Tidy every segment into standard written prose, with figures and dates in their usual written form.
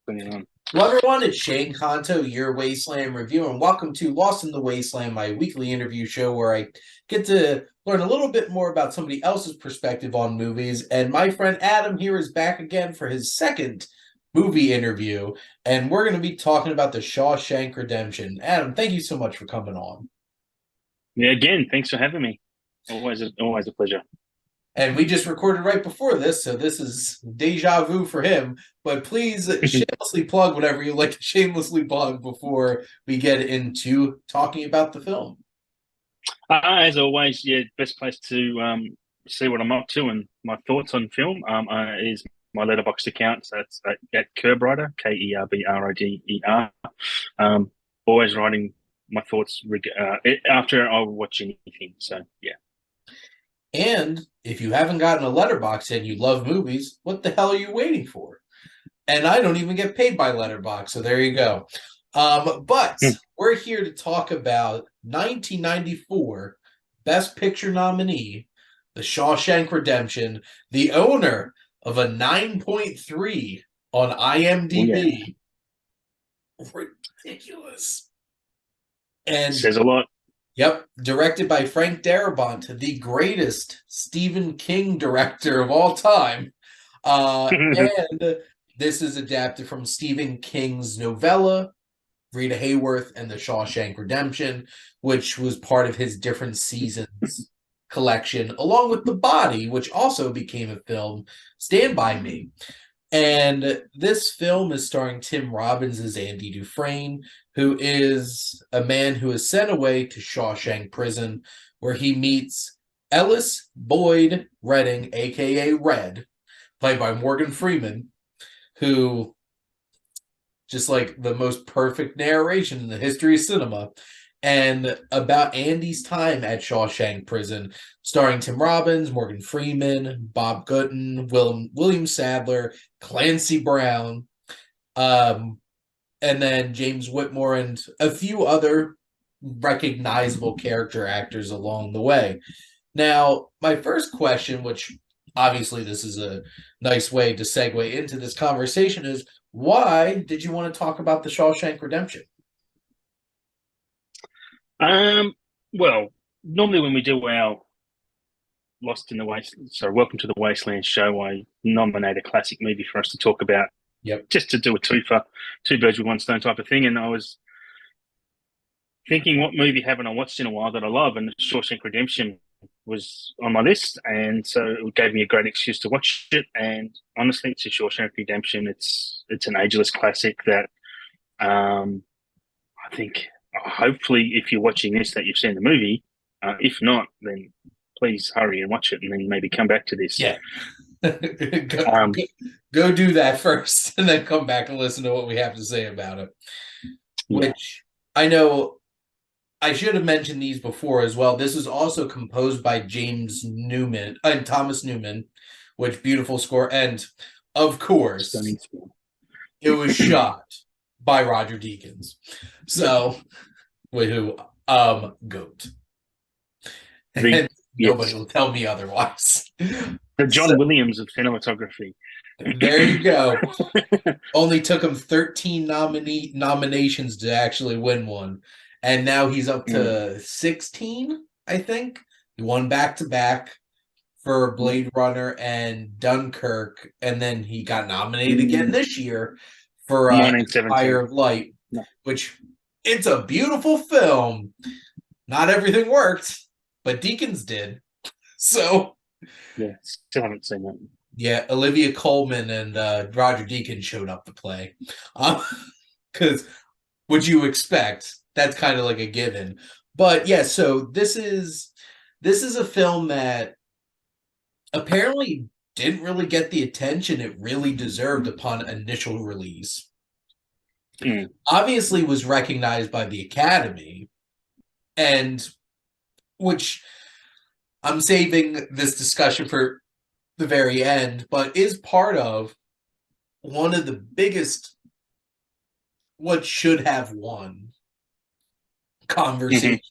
Bring it on. Hello, everyone. It's Shane Kanto, your Wasteland Reviewer, and welcome to Lost in the Wasteland, my weekly interview show where I get to learn a little bit more about somebody else's perspective on movies. And my friend Adam here is back again for his second movie interview, and we're going to be talking about the Shawshank Redemption. Adam, thank you so much for coming on. Yeah, again, thanks for having me. Always a pleasure. And we just recorded right before this, so this is deja vu for him. But please shamelessly plug whatever you like to shamelessly plug before we get into talking about the film. As always, yeah, best place to see what I'm up to and my thoughts on film is my Letterboxd account. So it's at Kerbroder, Kerbroder. Always writing my thoughts after I watch anything. So yeah. And if you haven't gotten a letterbox and you love movies, what the hell are you waiting for? And I don't even get paid by Letterbox, so there you go. But we're here to talk about 1994 Best Picture nominee, The Shawshank Redemption, the owner of a 9.3 on IMDb. Oh, yeah. Ridiculous. And says a lot. Yep, directed by Frank Darabont, the greatest Stephen King director of all time. And this is adapted from Stephen King's novella, Rita Hayworth and the Shawshank Redemption, which was part of his different seasons collection, along with The Body, which also became a film, Stand By Me. And this film is starring Tim Robbins as Andy Dufresne, who is a man who is sent away to Shawshank Prison, where he meets Ellis Boyd Redding, a.k.a. Red, played by Morgan Freeman, who, just like the most perfect narration in the history of cinema, and about Andy's time at Shawshank Prison, starring Tim Robbins, Morgan Freeman, Bob Gooden, William Sadler, Clancy Brown, and then James Whitmore, and a few other recognizable character actors along the way. Now, my first question, which obviously this is a nice way to segue into this conversation, is why did you want to talk about the Shawshank Redemption? Well, normally when we do our Lost in the Wasteland, so Welcome to the Wasteland show, I nominate a classic movie for us to talk about. Yep. Just to do a two birds with one stone type of thing. And I was thinking, what movie haven't I watched in a while that I love? And Shawshank Redemption was on my list, and so it gave me a great excuse to watch it. And honestly, it's a Shawshank Redemption. It's an ageless classic that I think hopefully if you're watching this that you've seen the movie. If not, then please hurry and watch it, and then maybe come back to this. Yeah. go do that first, and then come back and listen to what we have to say about it. Yeah. Which I know I should have mentioned these before as well. This is also composed by James Newman and Thomas Newman, which beautiful score. And of course, it was shot by Roger Deakins. So, who GOAT. And nobody will tell me otherwise. The John Williams of cinematography. There you go. Only took him 13 nominations to actually win one. And now he's up to 16, I think. He won back-to-back for Blade Runner and Dunkirk. And then he got nominated again this year for Fire of Light, which it's a beautiful film. Not everything worked, but Deakins did. So... yeah, still haven't seen that. Yeah, Olivia Colman and Roger Deakins showed up to play. Because what you expect, that's kind of like a given. But yeah, so this is a film that apparently didn't really get the attention it really deserved upon initial release. Obviously was recognized by the Academy, and which I'm saving this discussion for the very end, but is part of one of the biggest what should have won conversations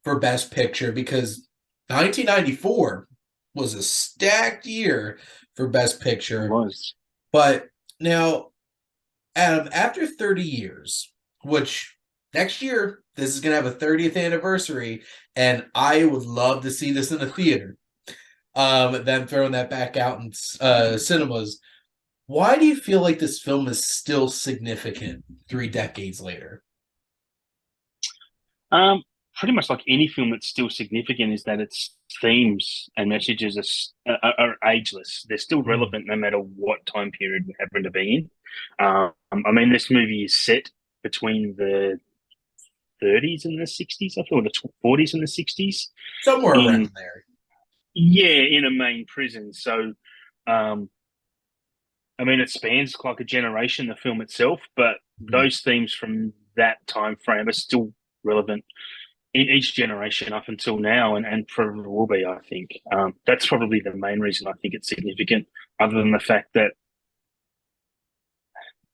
for Best Picture, because 1994 was a stacked year for Best Picture. It was. But now, After 30 years, which next year, this is going to have a 30th anniversary, and I would love to see this in the theater. Them throwing that back out in cinemas. Why do you feel like this film is still significant 3 decades later? Um, Pretty much like any film that's still significant is that its themes and messages are ageless. They're still Mm. relevant no matter what time period we happen to be in. I mean, this movie is set between the 30s and the 60s, I feel, or the 40s and the 60s. Somewhere In around there. Yeah, in a main prison. So, um, I mean, it spans like a generation, the film itself, but Mm. those themes from that time frame are still relevant in each generation up until now, and forever will be. I think that's probably the main reason I think it's significant. Other than the fact that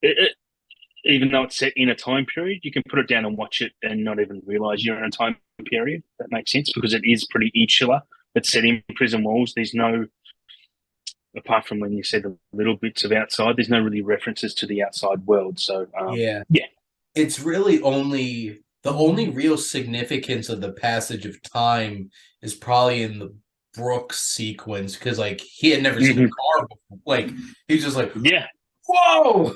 it, even though it's set in a time period, you can put it down and watch it and not even realize you're in a time period. That makes sense because it is pretty insular. It's set in prison walls. There's no, apart from when you said the little bits of outside, there's no really references to the outside world. So, Yeah. yeah. It's really only the only real significance of the passage of time is probably in the Brook sequence because like he had never seen a Hmm. car before. Like he's just like, Yeah. whoa,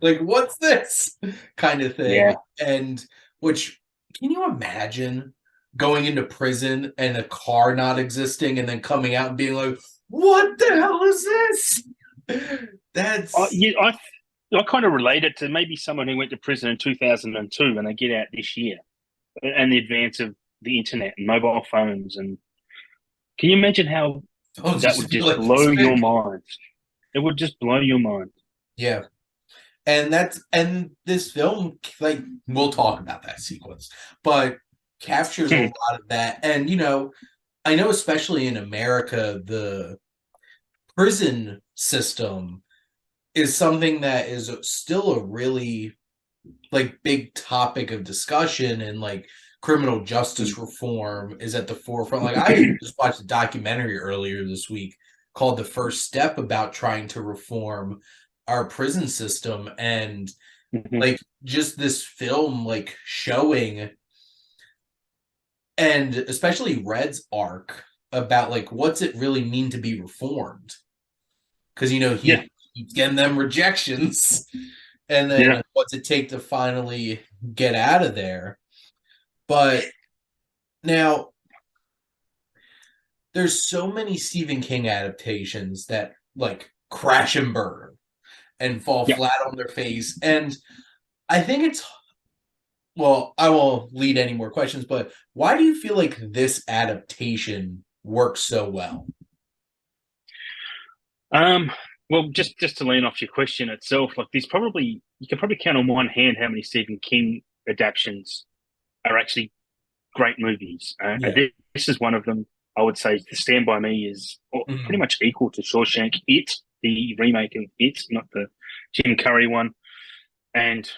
like what's this kind of thing. Yeah. And which can you imagine going into prison and a car not existing and then coming out and being like, what the hell is this? That's Yeah, I kind of relate it to maybe someone who went to prison in 2002 and they get out this year, and the advance of the internet and mobile phones. And can you imagine how I'll that just would feel just like blow it's your fake. mind? It would just blow your mind. Yeah. And this film, like we'll talk about that sequence, but captures a Hmm. lot of that. And I know especially in America, the prison system is something that is still a really like big topic of discussion, and like criminal justice reform is at the forefront. Like I just watched a documentary earlier this week called The First Step about trying to reform our prison system, and Mhm. like just this film like showing, and especially Red's arc about like what's it really mean to be reformed, because Yeah, he's getting them rejections, and yeah. then what's it take to finally get out of there. But now there's so many Stephen King adaptations that like crash and burn and fall Yeah. flat on their face. And I think it's, well, I won't lead any more questions, but why do you feel like this adaptation works so well? Um, well, just to lean off your question itself, like there's probably you can probably count on one hand how many Stephen King adaptations are actually great movies. Yeah. This is one of them. I would say The Stand By Me is pretty Mhm. much equal to Shawshank. The remake of It, not the Jim Carrey one, and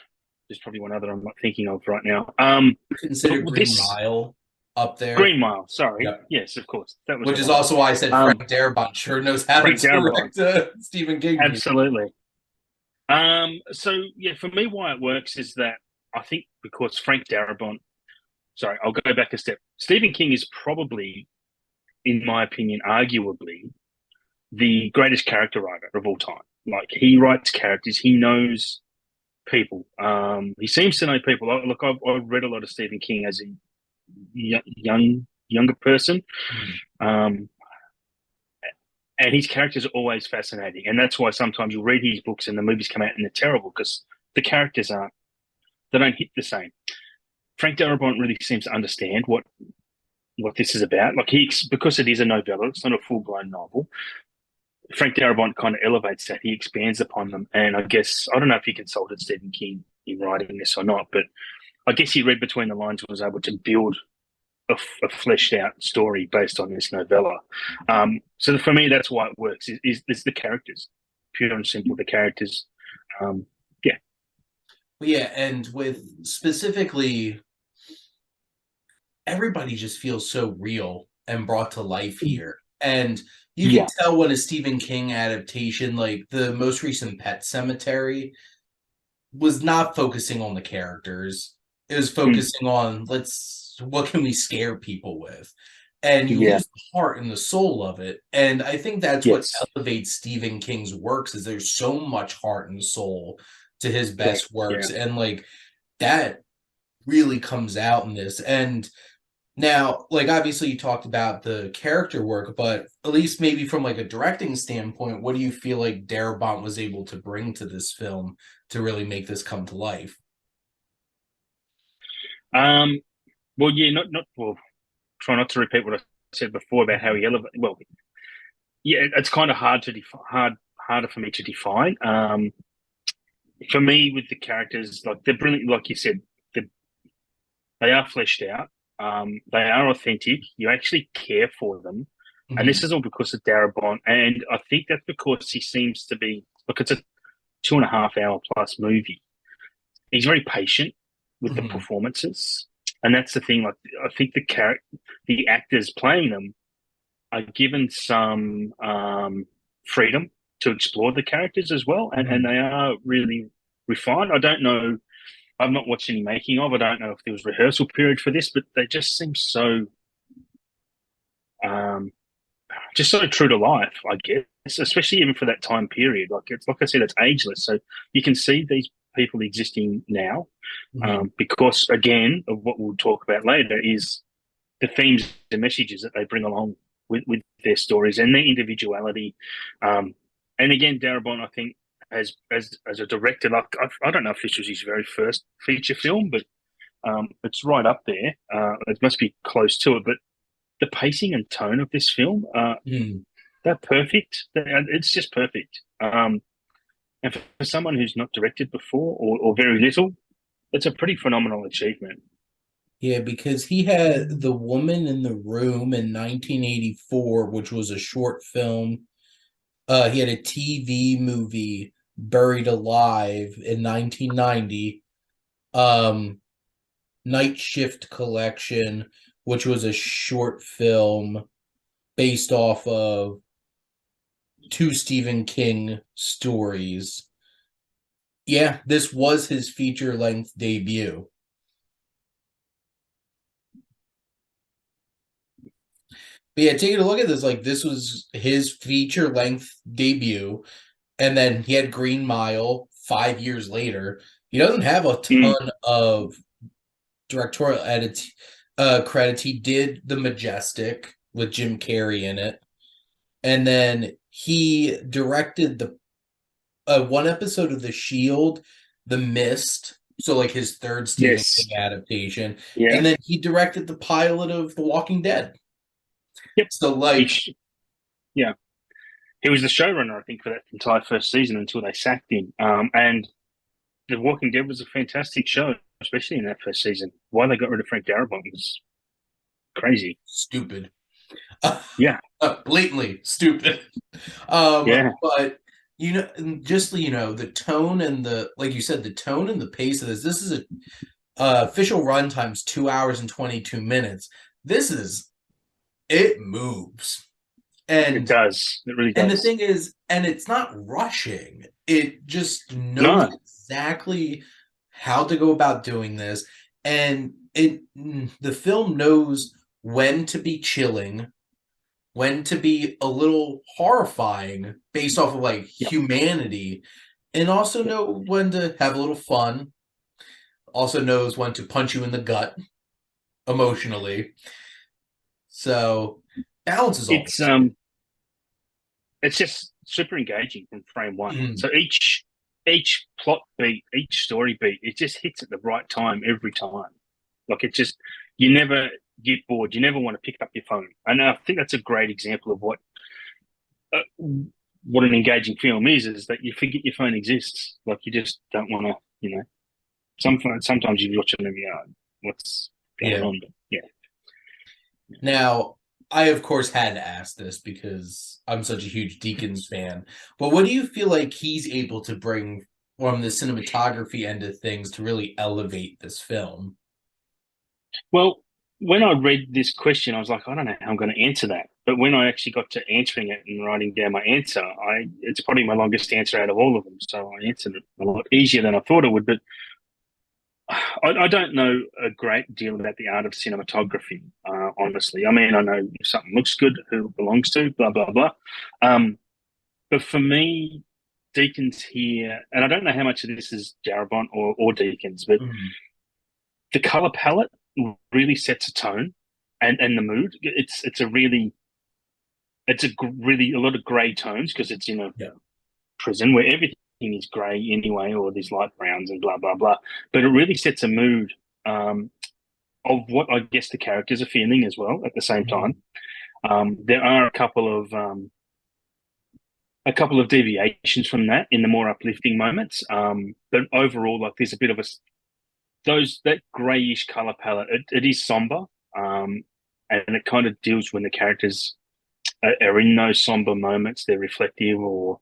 there's probably one other I'm not thinking of right now. But Consider Green this Mile up there. Green Mile, sorry, Yep. yes, of course, that was Which the is one. also why I said Um, Frank Darabont sure knows how to Frank Darabont, direct Stephen King movies. absolutely. So yeah, for me, why it works is that I think because Frank Darabont. Sorry, I'll go back a step. Stephen King is probably, in my opinion, arguably the greatest character writer of all time. Like he writes characters, he knows people. He seems to know people. Look, I've read a lot of Stephen King as a younger person, Mhm. um, and his characters are always fascinating. And that's why sometimes you read his books and the movies come out and they're terrible because the characters aren't. They don't hit the same. Frank Darabont really seems to understand what this is about. Like because it is a novella, it's not a full blown novel. Frank Darabont kind of elevates that. He expands upon them, and I guess I don't know if he consulted Stephen King in writing this or not, but I guess he read between the lines and was able to build a fleshed out story based on this novella. So for me, that's why it works. Is the characters, pure and simple, the characters. Um, yeah, Yeah, and with specifically everybody just feels so real and brought to life here. And you can yeah, tell when a Stephen King adaptation, like the most recent Pet Cemetery, was not focusing on the characters. It was Mm, focusing on what can we scare people with? And you yeah. lose the heart and the soul of it. And I think that's what Yes. elevates Stephen King's works is there's so much heart and soul to his Correct. best Yeah. works. And like that really comes out in this. And now, like obviously you talked about the character work, but at least maybe from like a directing standpoint, what do you feel like Darabont was able to bring to this film to really make this come to life? Um. Well, yeah. Not. Well. Try not to repeat what I said before about how he elevated. Well, yeah. It's kind of hard to harder for me to define. For me, with the characters, like they're brilliant. Like you said, they are fleshed out. They are authentic. You actually care for them, and Mm-hmm. this is all because of Darabont. And I think that's because he seems to be look. It's a 2.5 hour plus movie. He's very patient with the Mm-hmm. performances, and that's the thing. Like I think the actors playing them are given some freedom to explore the characters as well, and Mm-hmm. they are really refined. I don't know. I've not watched any making of. I don't know if there was rehearsal period for this, but they just seem um, so true to life. I guess, especially even for that time period. Like it's like I said, it's ageless, so you can see these people existing now. Mm-hmm. Because again, of what we'll talk about later is the themes and messages that they bring along with their stories and their individuality. Um, and again, Darabont, I think, as a director, like I don't know if this was his very first feature film, but it's right up there. It must be close to it. But the pacing and tone of this film, Mm-hmm. they're perfect. It's just perfect. And for someone who's not directed before or very little, it's a pretty phenomenal achievement. Yeah, because he had The Woman in the Room in 1984, which was a short film. He had a TV movie, Buried Alive, in 1990. Um, Night Shift Collection, which was a short film based off of two Stephen King stories. Yeah, this was his feature length debut. But yeah, taking a look at this, like this was his feature length debut, and then he had Green Mile 5 years later. He doesn't have a Mm, ton of directorial credits. He did The Majestic with Jim Carrey in it, and then he directed the one episode of The Shield, The Mist. So like his third Stephen yes. King adaptation, Yeah. and then he directed the pilot of The Walking Dead. Yep. So like, Yeah. He was the showrunner, I think, for that entire first season until they sacked him. And The Walking Dead was a fantastic show, especially in that first season. Why they got rid of Frank Darabont was crazy. stupid. Yeah. Blatantly stupid. Yeah. But just the tone and the like you said, the tone and the pace of this. This is a official run time's 2 hours and 22 minutes. This is it moves. It And does. It really and the does. thing is, and it's not rushing. It just knows No. exactly how to go about doing this. And the film knows when to be chilling, when to be a little horrifying based off of like Yep. humanity, and also Yep. know when to have a little fun, also knows when to punch you in the gut emotionally. So balance is It's always um it's just super engaging from frame one. good. So each plot beat, each story beat, it just hits at the right time every time. Like it just you never get bored. You never want to pick up your phone. And I think that's a great example of uh, what an engaging film is that you forget your phone exists. Like you just don't want to, you know. Sometimes you watch it and you go, what's going Yeah. on? But yeah. Now, I of course had to ask this because I'm such a huge Deakins fan. But what do you feel like he's able to bring from the cinematography end of things to really elevate this film? Well, when I read this question, I was like, I don't know how I'm going to answer that. But when I actually got to answering it and writing down my answer, it's probably my longest answer out of all of them. So I answered it a lot easier than I thought it would. But I don't know a great deal about the art of cinematography, honestly. I mean, I know if something looks good, who it belongs to, blah, blah, blah. But for me, Deakins here, and I don't know how much of this is Darabont or Deakins, but Mhm. the color palette really sets a tone and the mood. Really a lot of gray tones because it's in a Yeah. prison where everything is grey anyway, or these light browns and blah blah blah. But it really sets a mood of what I guess the characters are feeling as well at the same Mhm. time. There are a couple of deviations from that in the more uplifting moments, but overall, like there's a bit of a those that greyish color palette. It is somber, um, and it kind of deals when the characters are in those somber moments. They're reflective, or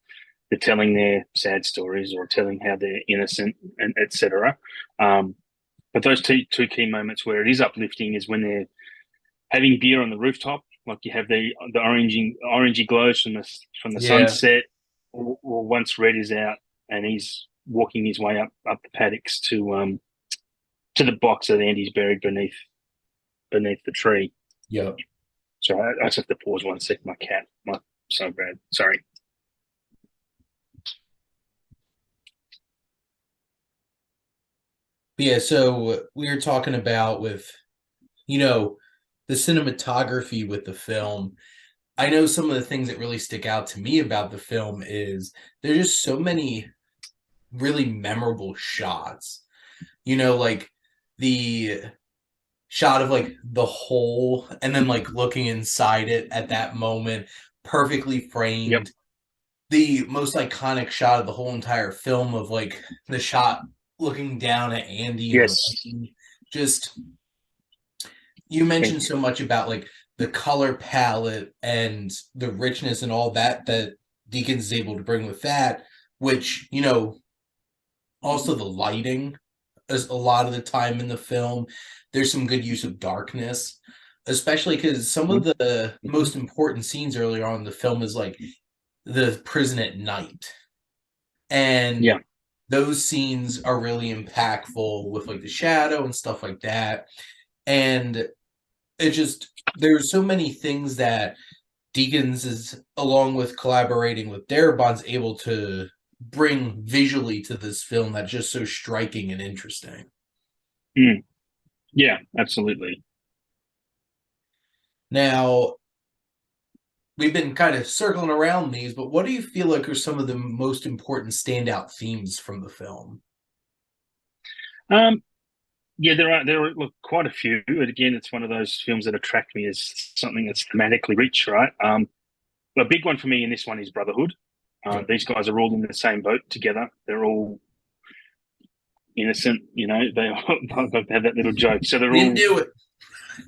they're telling their sad stories, or telling how they're innocent, and etc. Um, but those two key moments where it is uplifting is when they're having beer on the rooftop, like you have the orangey glows from the Yeah. sunset, or once Red is out and he's walking his way up the paddocks to the box that Andy's buried beneath the tree. Yeah. So I just have to pause one sec. My cat, my so bad. Sorry. But yeah, so we were talking about with, you know, the cinematography with the film. I know some of the things that really stick out to me about the film is there's just so many really memorable shots. Like the shot of like the hole and then like looking inside it at that moment, perfectly Yep. framed. The most iconic shot of the whole entire film of like the shot looking down at Andy in the Yes. rain. Just you Thank mentioned you. so much about like the color palette and the richness and all that Deakins is able to bring with that, which, also the lighting is a lot of the time in the film. There's some good use of darkness, especially because some of the most important scenes earlier on in the film is like the prison at night. And Yeah. those scenes are really impactful with like the shadow and stuff like that. And it just there's so many things that Deakins is, along with collaborating with Darabont's, able to bring visually to this film that's just so striking and interesting. Mm. Yeah. Absolutely. Now, we've been kind of circling around these, but what do you feel like are some of the most important standout themes from the film? Um. Yeah. There are look, quite a few. But again, it's one of those films that attract me as something that's thematically rich, right? A big one for me in this one is brotherhood. Yeah. These guys are all in the same boat together. They're all innocent, They all have that little joke. So they're Didn't all, do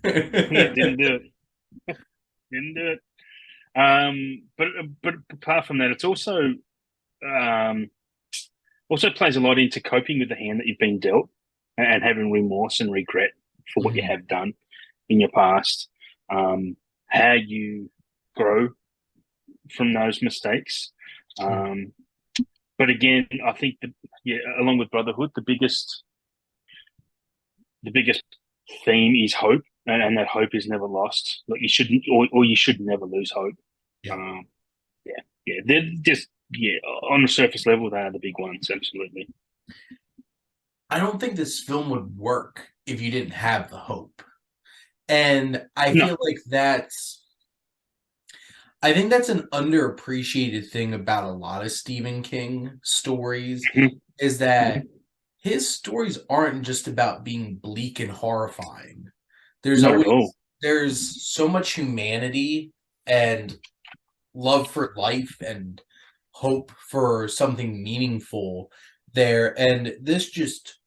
yeah, didn't it. do it, didn't do it. But apart from that, it's um, also plays a lot into coping with the hand that you've been dealt and having remorse and regret for what you Mhm. have done in your past. How you grow from those mistakes. Um, but again, I think that, yeah, along with brotherhood, the biggest theme is hope, and that hope is never lost. Like you shouldn't, or you should never lose hope. Yeah. Um, yeah, yeah, they're just yeah on the surface level they are the big ones, absolutely. I don't think this film would work if you didn't have the hope. And I No, feel like I think that's an underappreciated thing about a lot of Stephen King stories mhm, is mhm. that his stories aren't just about being bleak and horrifying. There's Not at all. there's so much humanity and love for life and hope for something meaningful there. And this just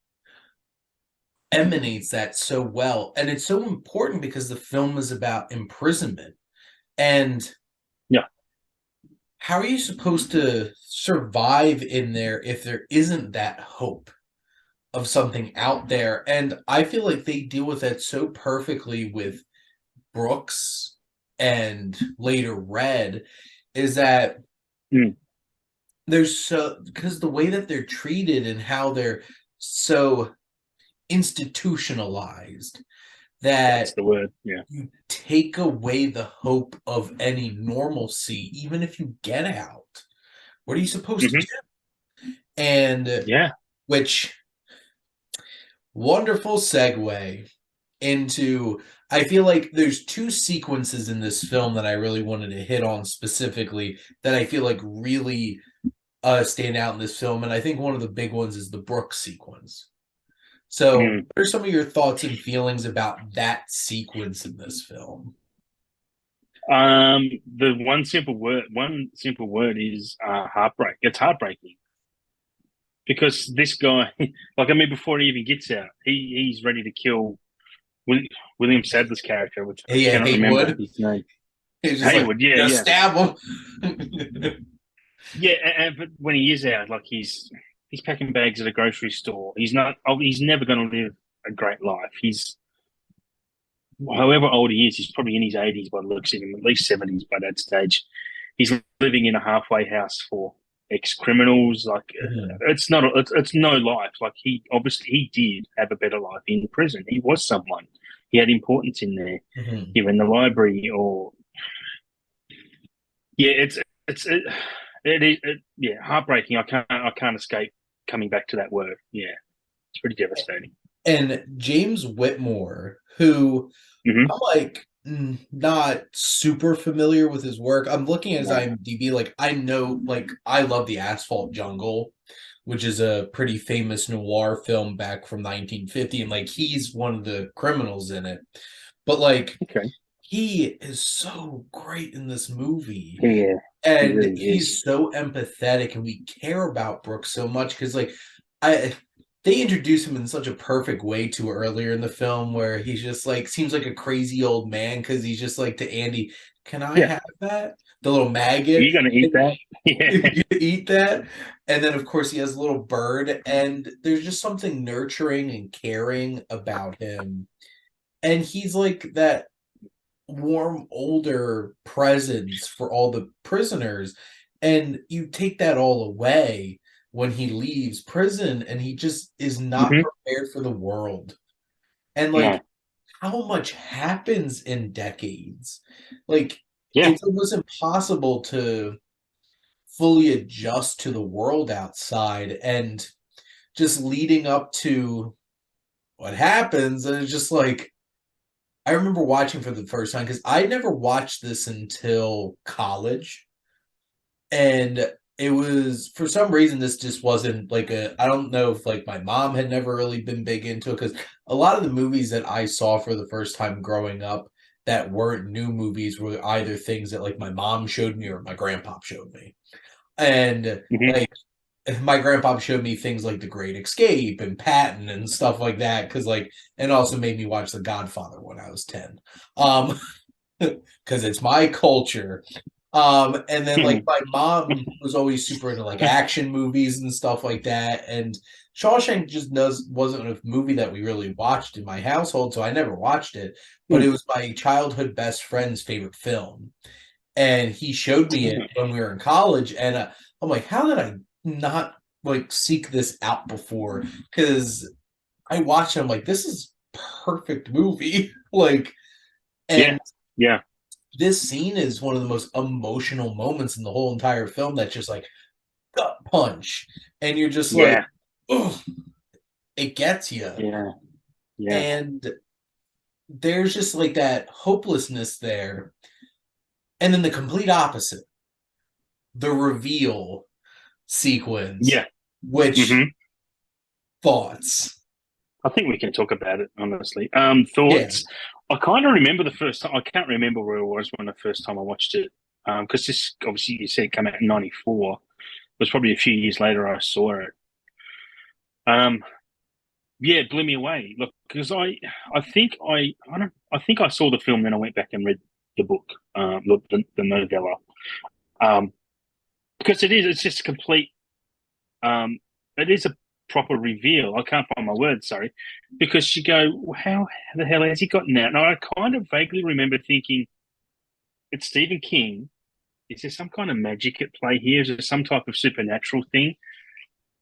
emanates that so well. And it's so important because the film is about imprisonment. And Yeah, how are you supposed to survive in there if there isn't that hope? of something out there. And I feel like they deal with that so perfectly with Brooks and later Red, is that Mm, there's so, because the way that they're treated and how they're so institutionalized that's that the word. Yeah. you take away the hope of any normalcy, even if you get out. What are you supposed to Hmm. do? And Yeah. which wonderful segue into, I feel like there's two sequences in this film that I really wanted to hit on specifically that I feel like really stand out in this film. And I think one of the big ones is the Brook sequence. So, Mm. what are some of your thoughts and feelings about that sequence in this film? The one simple word is heartbreak. It's heartbreaking because this guy, like I mean, before he even gets out, he's ready to kill Will, William Sadler's character, which I Yeah, cannot remember Haywood. his name. He's just like, Haywood, yeah, just yeah, stab him. yeah. But when he is out, like he's packing bags at a grocery store. He's not. Oh, he's never going to live a great life. He's however old he is. He's probably in his 80s by the looks of him, at least 70s by that stage. He's living in a halfway house for ex criminals. Like Mhm, it's no life. Like he obviously he did have a better life in prison. He was someone. He had importance in there, mhm. either in the library or yeah. It's yeah, heartbreaking. I can't escape coming back to that word. Yeah, it's pretty devastating. And James Whitmore, who Hmm. I'm like not super familiar with his work. I'm looking at his No. IMDb. Like I know, like I love the Asphalt Jungle, which is a pretty famous noir film back from 1950, and like he's one of the criminals in it. But like Okay. he is so great in this movie, Yeah, he and really is. he's so empathetic, and we care about Brooks so much because like I they introduce him in such a perfect way to earlier in the film where he's just like seems like a crazy old man because he's just like to Andy, can I Yeah. have that? The little Are maggot. you going to eat that? Yeah. You eat that. And then of course he has a little bird, and there's just something nurturing and caring about him. And he's like that warm older presence for all the prisoners, and you take that all away when he leaves prison and he just is not Hmm. prepared for the world, and like No. how much happens in decades, like Yeah. it's almost impossible to fully adjust to the world outside, and just leading up to what happens, and it's just like I remember watching for the first time because I never watched this until college. And it was for some reason this just wasn't like a I don't know if like my mom had never really been big into it because a lot of the movies that I saw for the first time growing up that weren't new movies were either things that like my mom showed me or my grandpa showed me. And Hmm. like my grandpa showed me things like The Great Escape and Patton and stuff like that because like and also made me watch The Godfather when I was 10. Um because it's my culture. And then like my mom was always super into like action movies and stuff like that. And Shawshank just does wasn't a movie that we really watched in my household, so I never watched it. But it was my childhood best friend's favorite film, and he showed me it when we were in college. And I'm like, how did I not like seek this out before? Because I watched it, I'm like, this is perfect movie. Like, Yeah. and Yeah. this scene is one of the most emotional moments in the whole entire film that's just like gut punch, and you're just like, Yeah. oh, it gets you. Yeah. Yeah. And there's just like that hopelessness there, and then the complete opposite, the reveal sequence, Yeah. which Hmm. thoughts? I think we can talk about it honestly. Yeah. Thoughts. I kind of remember the first time. I can't remember where it was when the first time I watched it. Because this obviously you said it came out in '94. It was probably a few years later I saw it. Um, yeah, it blew me away. Look, because I think I saw the film, then I went back and read the book, the novella. Um, because it's just complete. Um, it is a proper reveal. I can't find my words, sorry, because you go, well, how the hell has he gotten that? And I kind of vaguely remember thinking, it's Stephen King. Is there some kind of magic at play here? Is there some type of supernatural thing?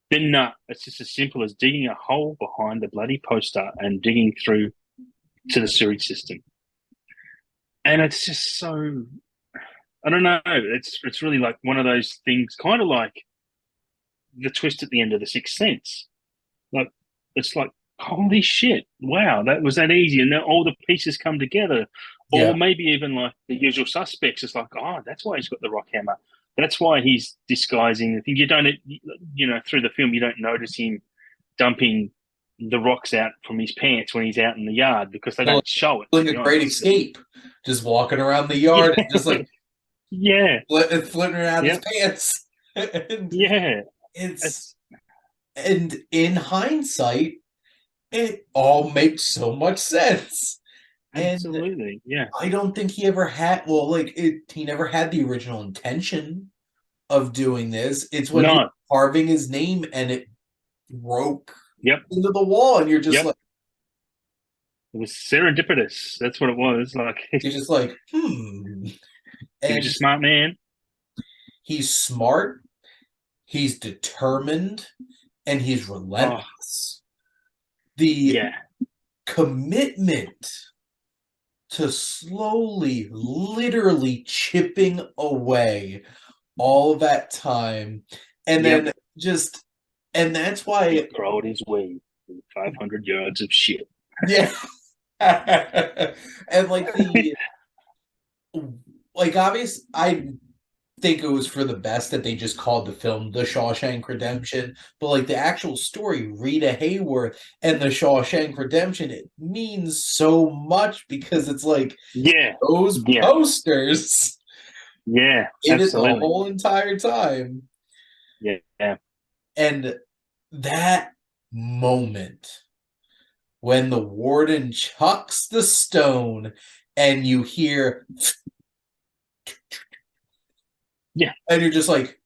Then no, it's just as simple as digging a hole behind the bloody poster and digging through to the sewage system. And it's just so, I don't know. It's really like one of those things, kind of like the twist at the end of The Sixth Sense. Like, it's like, holy shit, wow, that was that easy, and then all the pieces come together. Yeah. Or maybe even like The Usual Suspects. It's like, oh, that's why he's got the rock hammer. That's why he's disguising the thing. You don't, through the film, you don't notice him dumping the rocks out from his pants when he's out in the yard because they don't show it. Like a great escape, just walking around the yard, and just like flipping around his pants. And yeah, and in hindsight, it all makes so much sense. Absolutely, and yeah. I don't think he ever had. Well, he never had the original intention of doing this. It's when he was carving his name and it broke into the wall, and you're just like, it was serendipitous. That's what it was. Like, you're just like, And he's a smart man. He's smart. He's determined, and he's relentless. The commitment to slowly, literally chipping away all of that time, and then and that's why he crawled his way 500 yards of shit. Yeah. And obvious, I think it was for the best that they just called the film The Shawshank Redemption, but the actual story, Rita Hayworth and The Shawshank Redemption, it means so much because it's those posters in it the whole entire time. And that moment when the warden chucks the stone and you hear and you're just like,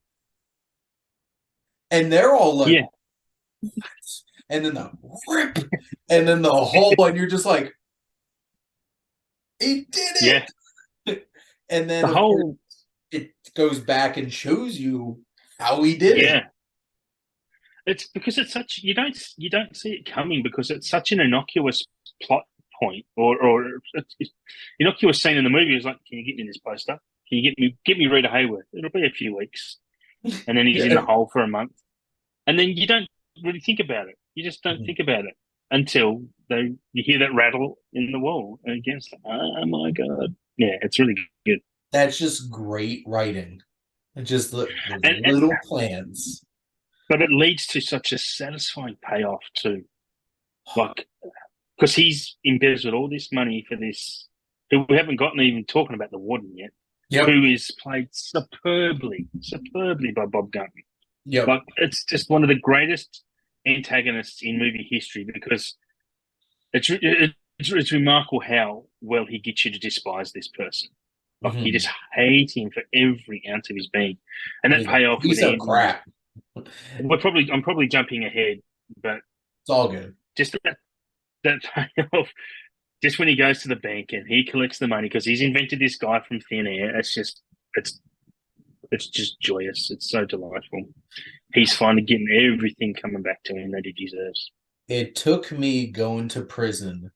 and they're all like, and then the rip, and then the whole one, you're just like, he did it. And then the whole it goes back and shows you how he did it. It's because it's such, you don't see it coming because it's such an innocuous plot point or innocuous scene in the movie. Is like, can you get me this poster? Can you get me Rita Hayworth? It'll be a few weeks, and then he's in the hole for a month, and then you don't really think about it. You just don't think about it until you hear that rattle in the wall, and again, it's like, oh my god, yeah, it's really good. That's just great writing. Just the little plans. But it leads to such a satisfying payoff too. Like, because he's embezzled all this money for this, who we haven't gotten even talking about the warden yet, who is played superbly by Bob Gunn. Like, it's just one of the greatest antagonists in movie history because it's remarkable how well he gets you to despise this person. Like, you just hate him for every ounce of his being. And that payoff with Andy, crap. I'm probably jumping ahead, but it's all good. Just that payoff, just when he goes to the bank and he collects the money because he's invented this guy from thin air. It's just joyous. It's so delightful. He's finally getting everything coming back to him that he deserves. It took me going to prison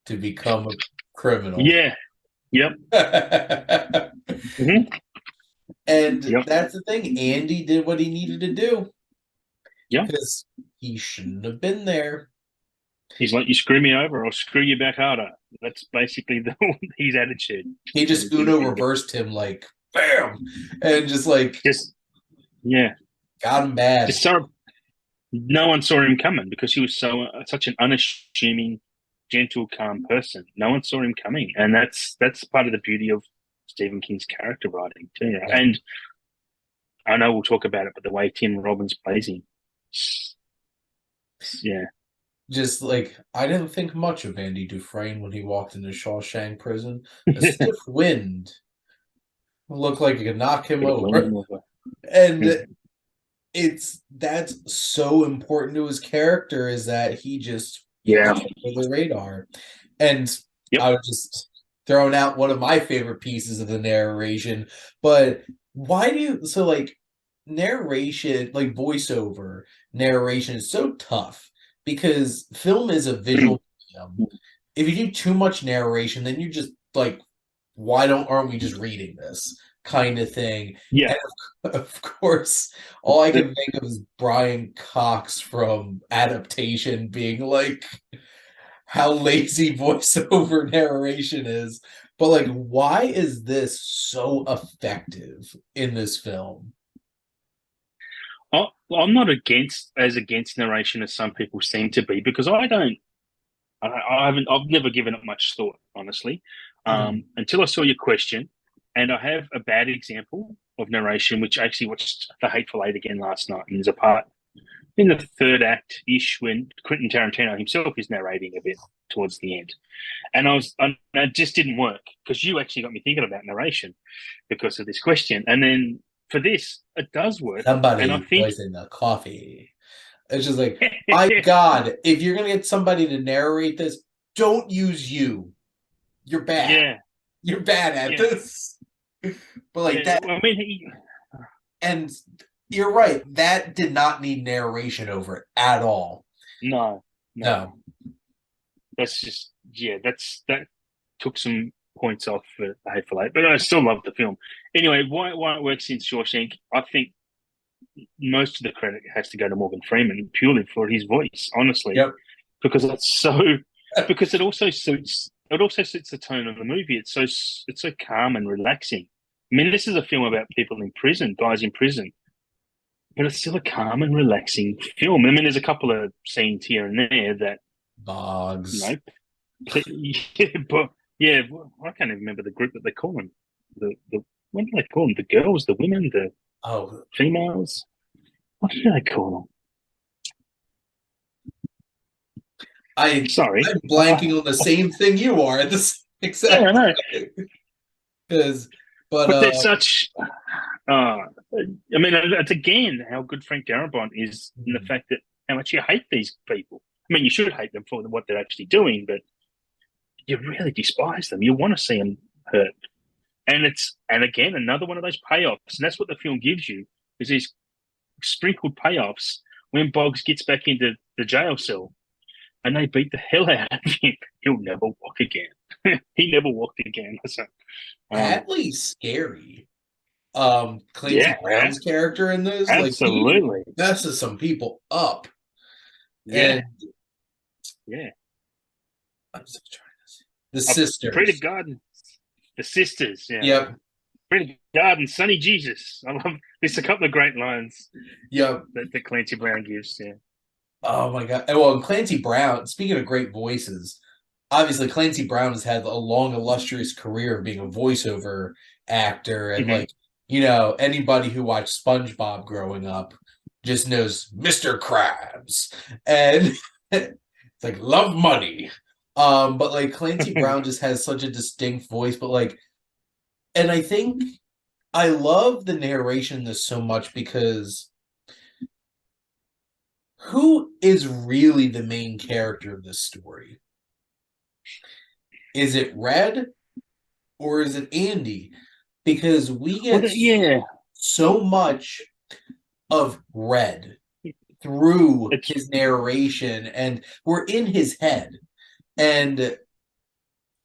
to become a criminal. Yeah. Yep. And that's the thing. Andy did what he needed to do. Yeah. Because he shouldn't have been there. He's like, you screw me over, I'll screw you back harder. That's basically his attitude. He just Uno reversed him like, bam! And just got him bad. No one saw him coming because he was such an unassuming, gentle, calm person. No one saw him coming. And that's part of the beauty of Stephen King's character writing too. Yeah. And I know we'll talk about it, but the way Tim Robbins plays him, just I didn't think much of Andy Dufresne when he walked into Shawshank prison. A stiff wind looked like it could knock him over. And that's so important to his character, is that he just Yeah. flies under the radar. And Yep. I was just throwing out one of my favorite pieces of the narration. But why do you, so like narration, like voiceover narration is so tough because film is a visual medium. If you do too much narration, then you just like, why don't aren't we just reading this kind of thing? Yeah. And of course, all I can think of is Brian Cox from Adaptation being like, how lazy voiceover narration is. But like, why is this so effective in this film? Well, I'm not against narration as some people seem to be, because I don't. I've never given it much thought, honestly, Mhm. until I saw your question, and I have a bad example of narration, which I actually watched The Hateful Eight again last night, and there's a part in the third act ish when Quentin Tarantino himself is narrating a bit towards the end, and it just didn't work because you actually got me thinking about narration because of this question, and then for this it does work, and I Somebody think poisoned the coffee. It's just like, my God, if you're gonna get somebody to narrate this, don't use you. You're bad. yeah, You're bad at yeah, this. But like yeah. that, Well, I mean, and you're right, that did not need narration over it at all. no, no. No. That's just that took some points off for the Hateful Eight, but I still love the film. Anyway, why it works in Shawshank, I think most of the credit has to go to Morgan Freeman purely for his voice, honestly, Yep. because it's so because it also suits the tone of the movie. It's so calm and relaxing. I mean, this is a film about people in prison, guys in prison, but it's still a calm and relaxing film. I mean, there's a couple of scenes here and there that you Boggs. know yeah, but yeah, I can't even remember the group that they call them. The what do they call them? The girls, the women, the Oh, females. What do they call them? I Sorry. I'm blanking on the same thing you are at this Yeah, I exact know. time. Because, but But they're such. I mean, it's again how good Frank Darabont is in the fact that how much you hate these people. I mean, you should hate them for what they're actually doing, but you really despise them. You want to see them hurt. And again another one of those payoffs, and that's what the film gives you is these sprinkled payoffs when Boggs gets back into the jail cell and they beat the hell out of him. He'll never walk again. He never walked again. So, Hadley scary. Clancy yeah, Brown's character in this, like he absolutely. messes some people up. Yeah, And yeah. I'm still trying to see the Pray to sisters. God, the sisters. Yeah, Yep, pray to God and Sonny Jesus. I love. There's a couple of great lines yep. that Clancy Brown gives. Yeah. Oh my God. Well, Clancy Brown, speaking of great voices, obviously Clancy Brown has had a long, illustrious career of being a voiceover actor. And Mm-hmm. like, anybody who watched SpongeBob growing up just knows Mr. Krabs. And it's like, love money. But like Clancy Brown just has such a distinct voice, but like, and I think I love the narration in this so much because who is really the main character of this story? Is it Red or is it Andy? Because we Well, get yeah. so much of Red through It's his narration, and we're in his head. And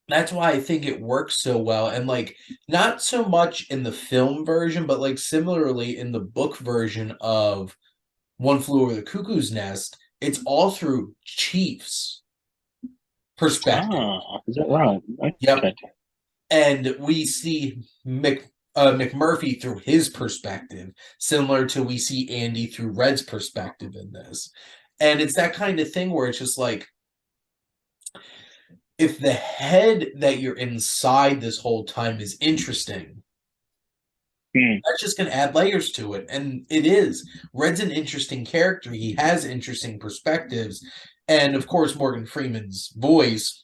that's why I think it works so well. And like, not so much in the film version, but like similarly in the book version of One Flew Over the Cuckoo's Nest, it's all through Chief's perspective. is that right? Yep. Okay. And we see McMurphy through his perspective, similar to we see Andy through Red's perspective in this. And it's that kind of thing where it's just like, if the head that you're inside this whole time is interesting, Hmm. that's just going to add layers to it. And it is. Red's an interesting character. He has interesting perspectives. And of course, Morgan Freeman's voice,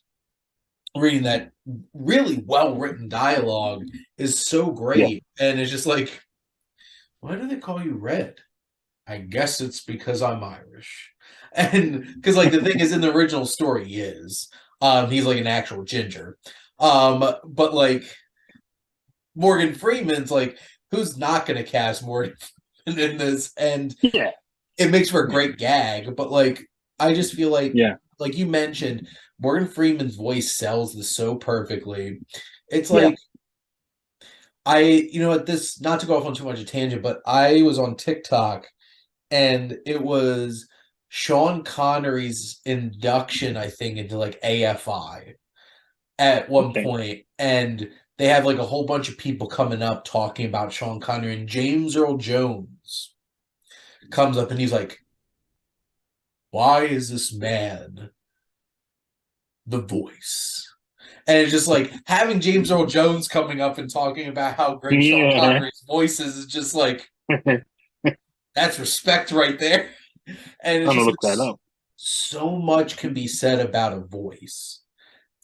reading that really well written dialogue, is so Yeah. great. And it's just like, why do they call you Red? I guess it's because I'm Irish. And because like the thing is in the original story he is. He's like an actual ginger. But like Morgan Freeman's like, who's not gonna cast Morgan Freeman in this? And Yeah, it makes for a great gag, but like I just feel yeah, like you mentioned, Morgan Freeman's voice sells this so perfectly. It's yeah. like at this, not to go off on too much of a tangent, but I was on TikTok and it was Sean Connery's induction, I think, into like AFI at one Okay. point, and they have like a whole bunch of people coming up talking about Sean Connery, and James Earl Jones comes up and he's like, "Why is this man the voice?" And it's just like having James Earl Jones coming up and talking about how great Sean Yeah. Connery's voice is just like that's respect right there. And it's I'm gonna just look like that up. so much can be said about a voice.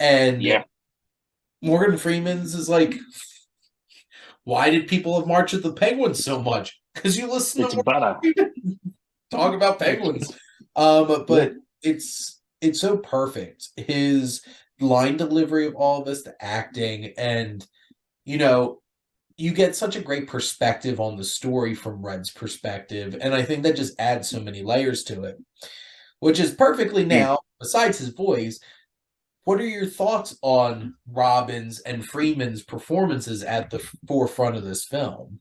And Yeah, Morgan Freeman's is like, why did people have March of the Penguins so much? Because you listen to it's Morgan butter. Freeman talk about penguins. Yeah. But it's so perfect. His line delivery of all of this, the acting, and you know, you get such a great perspective on the story from Red's perspective, and I think that just adds so many layers to it, which is perfectly Mm. now, besides his voice, what are your thoughts on Robbins and Freeman's performances at the forefront of this film?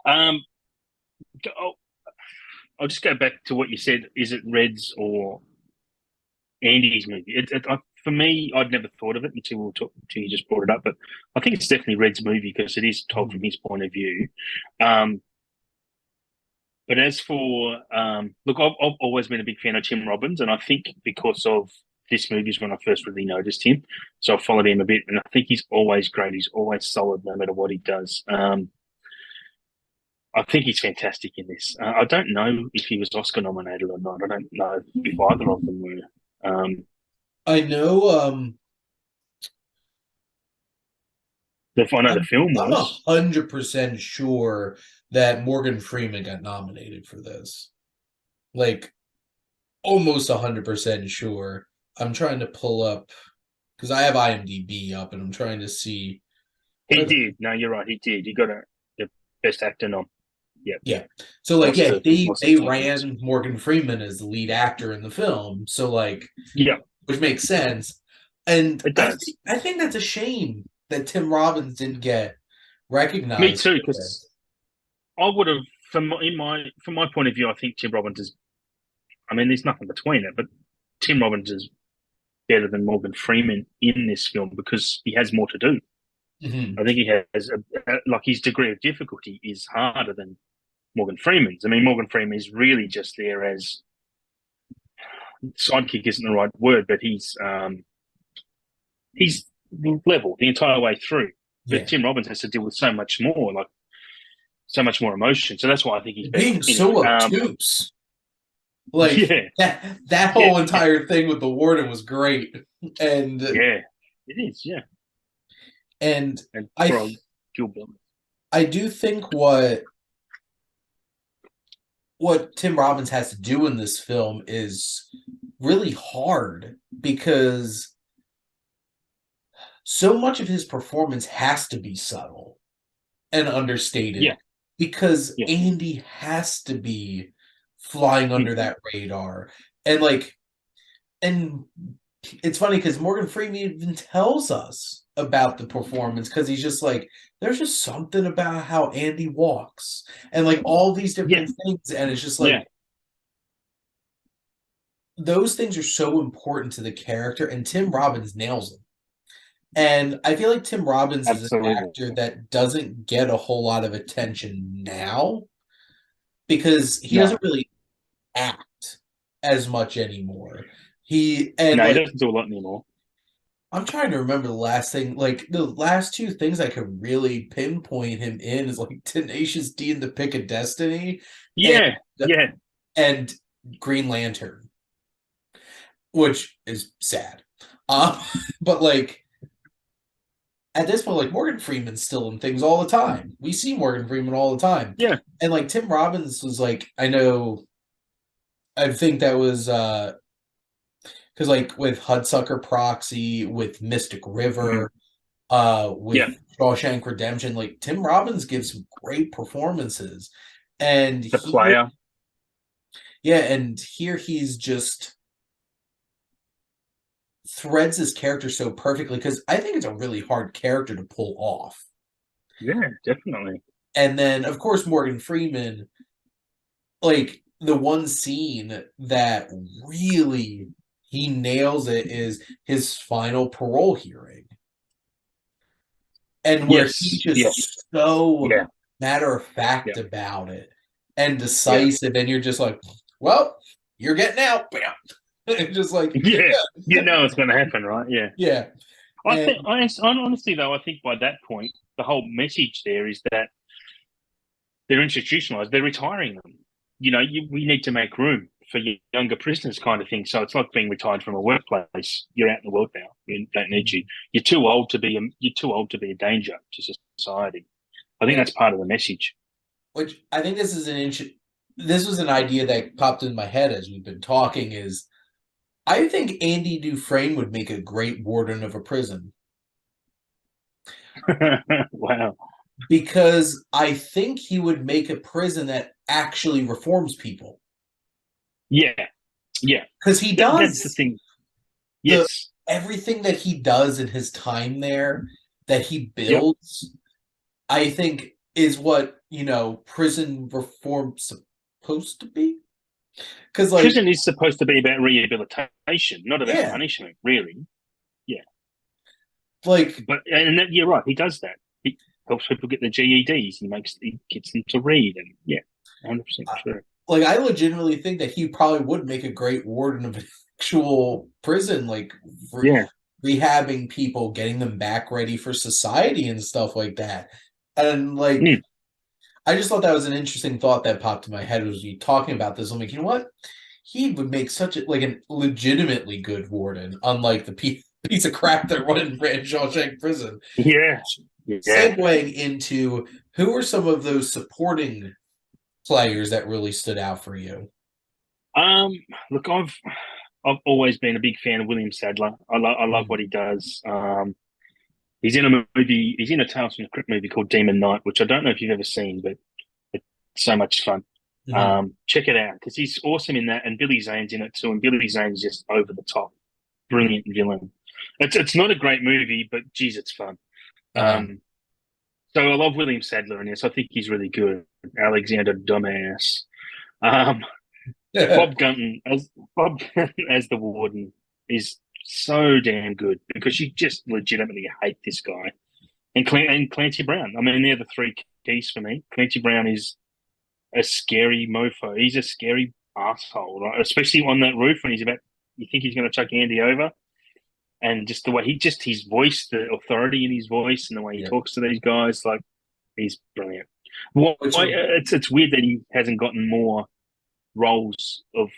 Um, I'll just go back to what you said. Is it Red's or Andy's movie? For me, I'd never thought of it until you just brought it up. But I think it's definitely Red's movie because it is told from his point of view. Um, but as for look, I've always been a big fan of Tim Robbins, and I think because of this movie is when I first really noticed him. So I followed him a bit, and I think he's always great. He's always solid, no matter what he does. I think he's fantastic in this. I don't know if he was Oscar nominated or not. I don't know if either of them were. I know I know the I'm film I'm was. 100% sure that Morgan Freeman got nominated for this. Like almost 100% sure. I'm trying to pull up because I have IMDb up and I'm trying to see what He are the did. No, you're right. He did. He got the best actor nom. Yep. yeah. So like Lost yeah, to they Sequence. ran Morgan Freeman as the lead actor in the film. So like Yeah, which makes sense. And it does. I think that's a shame that Tim Robbins didn't get Me recognized too. for Because this. I would have, from my point of view, I think Tim Robbins is. I mean, there's nothing between it, but Tim Robbins is better than Morgan Freeman in this film because he has more to do. Mhm. I think he has like his degree of difficulty is harder than Morgan Freeman's. I mean, Morgan Freeman is really just there as sidekick isn't the right word, but he's level the entire way through. But Yeah. Tim Robbins has to deal with so much more, like so much more emotion. So that's why I think he's better. Being Anyway, so obtuse. Like yeah, that yeah, whole entire thing with the warden was great. And yeah, it is. Yeah, and and I for Jill Bell. I do think what Tim Robbins has to do in this film is really hard because so much of his performance has to be subtle and Yeah, understated because yeah, Andy has to be flying under mm-hmm. that radar. And like and it's funny because Morgan Freeman even tells us about the performance because he's just like, there's just something about how Andy walks and like all these Yeah, different things. And it's just yeah, like, those things are so important to the character, and Tim Robbins nails them. And I feel like Tim Robbins is an absolutely. actor that doesn't get a whole lot of attention now because he No, doesn't really act as much anymore. He and no, he like doesn't do a lot anymore. I'm trying to remember the last thing, like the last two things I could really pinpoint him in is like Tenacious D and the Pick of Destiny and Yeah, yeah, and Green Lantern, which is sad. Um, but like at this point, like Morgan Freeman's still in things all the time. We see Morgan Freeman all the time. Yeah. And like Tim Robbins was like, I think that was because like with Hudsucker Proxy, with Mystic Mhm. River, with Yeah. Shawshank Redemption, like Tim Robbins gives some great performances. And The here, player. yeah, and here he's just threads his character so perfectly because I think it's a really hard character to pull off. Yeah, definitely. And then, of course, Morgan Freeman, like the one scene that really he nails it is his final parole hearing, and where he's Yes. Yeah. just so Yeah. matter of Yeah. fact about it and Yeah. decisive, and you're just like, well, you're getting out, bam. Just like, Yeah. You yeah, know it's going to happen, right? Yeah. yeah, I and think, honestly, though, I think by that point, the whole message there is that they're institutionalized. They're retiring them. We need to make room for younger prisoners, kind of thing. So it's like being retired from a workplace. You're out in the world now. We don't need you. You're too old to be. You're too old to be a danger to society. I think which that's part of the message. which I think this was an idea that popped in my head as we've been talking is I think Andy Dufresne would make a great warden of a prison Wow. because I think he would make a prison that actually reforms people Yeah. Yeah. because he That's the does thing. the Yes. everything that he does in his time there that he Yep. builds I think is what prison reform's supposed to be because like Prison is supposed to be about rehabilitation, not about yeah punishment, really. Yeah. like You're right. He does that. He helps people get their GEDs. He gets them to read, and yeah, 100% true. like I legitimately think that he probably would make a great warden of an actual prison, like Yeah. rehabbing people, getting them back ready for society and stuff like that. And like Mm. I just thought that was an interesting thought that popped in my head was you talking about this. I'm like, you know what? He would make such a like a legitimately good warden, unlike the piece of crap that ran Shawshank Prison. Yeah. Yeah. Segueing into who are some of those supporting players that really stood out for you? Um. Look, I've always been a big fan of William Sadler. I love what he does. He's in a movie. He's in a Tales from the Crypt movie called Demon Knight, which I don't know if you've ever seen, but it's so much fun. Mm-hmm. Check it out because he's awesome in that, and Billy Zane's in it too. And Billy Zane's just over the top, brilliant villain. It's not a great movie, but geez, it's fun. Uh, Um, so I love William Sadler in this. I think he's really good. Alexander Dumbass. Um, Bob Gunton as the warden is so damn good because you just legitimately hate this guy. And Clancy Brown. I mean, they're the three keys for me. Clancy Brown is a scary mofo. He's a scary asshole, right? Especially on that roof when you think he's going to chuck Andy over. And just the way his voice, the authority in his voice and the way he yeah. talks to these guys, like, he's brilliant. Why, Which it's weird that he hasn't gotten more roles of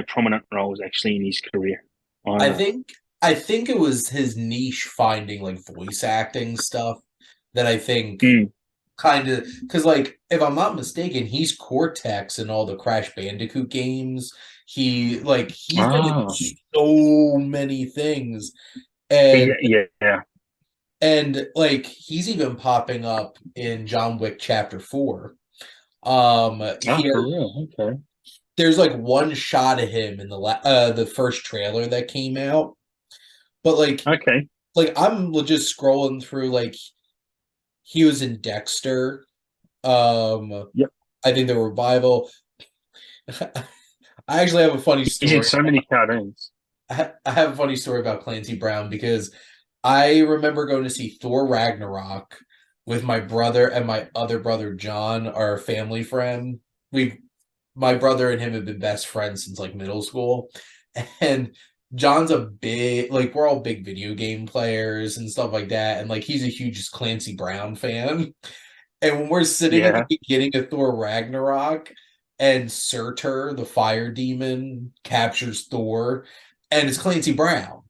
prominent roles actually in his career I either. think I think it was his niche finding like voice acting stuff that I think Mm. kind of because like if I'm not mistaken, he's Cortex in all the Crash Bandicoot games. He's been in Oh, so many things yeah, and yeah. like he's even popping up in John Wick Chapter 4. Oh, Here for real? Okay. there's like one shot of him in the first trailer that came out, but Okay. I'm just scrolling through like he was in Dexter. Yep. I think the revival. I actually have a funny He's in story. so many cartoons. I have a funny story about Clancy Brown because I remember going to see Thor Ragnarok with my brother and my other brother John, our family friend. We My brother and him have been best friends since like middle school. And John's a big like we're all big video game players and stuff like that. And like he's a huge Clancy Brown fan. And when we're sitting at the Yeah. beginning of Thor Ragnarok and Surtur, the fire demon, captures Thor, and it's Clancy Brown.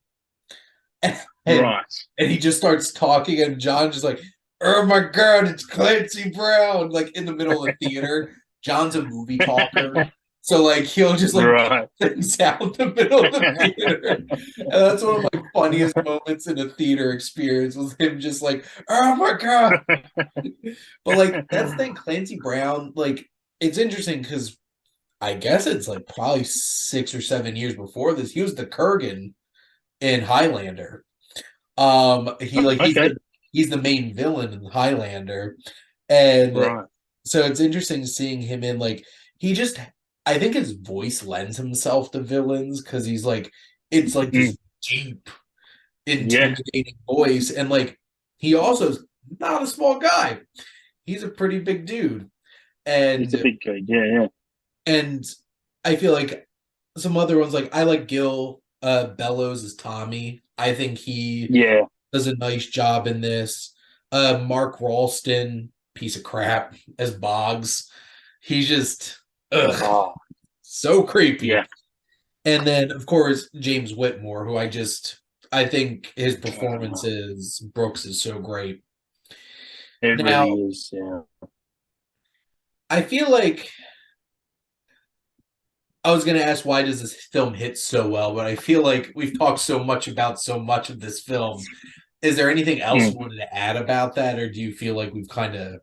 and Right. he just starts talking, and John's just like, "Oh my God, it's Clancy Brown!" Like in the middle of the theater. John's a movie talker, so like he'll just like Right. things out in the middle of the theater, and that's one of my funniest moments in a theater experience was him just like, "Oh my God!" But like that's the thing, Clancy Brown, like it's interesting because I guess it's like probably 6 or 7 years before this. He was the Kurgan in Highlander. He like Okay. he's the main villain in Highlander, and Right. so it's interesting seeing him in like he just. I think his voice lends himself to villains because he's like it's like Mm. this deep, Yeah. intimidating voice, and like he also is not a small guy. He's a pretty big dude, It's a and big gig. Yeah. Yeah. and I feel like some other ones like I like Gil Bellows as Tommy. I think he Yeah. does a nice job in this. Mark Ralston, piece of crap, as Boggs. He's just Oh. so creepy. Yeah. And then of course James Whitmore, who I think his Uh, performances Brooks is so great. it Now really is. Yeah. I feel like I was going to ask why does this film hit so well, but I feel like we've talked so much about so much of this film. Is there anything else Mm. you wanted to add about that, or do you feel like we've kind of?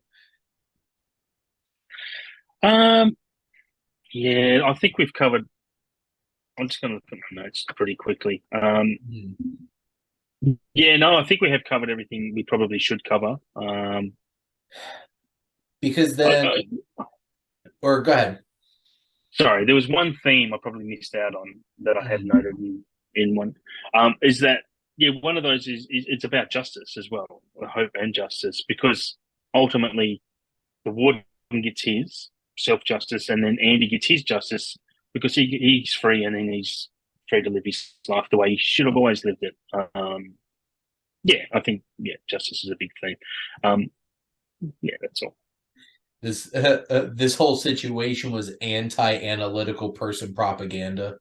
Um. Yeah. I think we've covered. I'm just going to look at my notes pretty quickly. Yeah. No, I think we have covered everything we probably should cover. Because I, then, I, or go ahead. sorry, there was one theme I probably missed out on that I have Mhm. noted in one. Is that yeah, one of those is it's about justice as well, hope and justice, because ultimately the warden gets his self justice, and then Andy gets his justice because he's free, and then he's free to live his life the way he should have always lived it. Yeah, I think yeah, justice is a big theme. Um, yeah, that's all. This whole situation was anti-analytical person propaganda.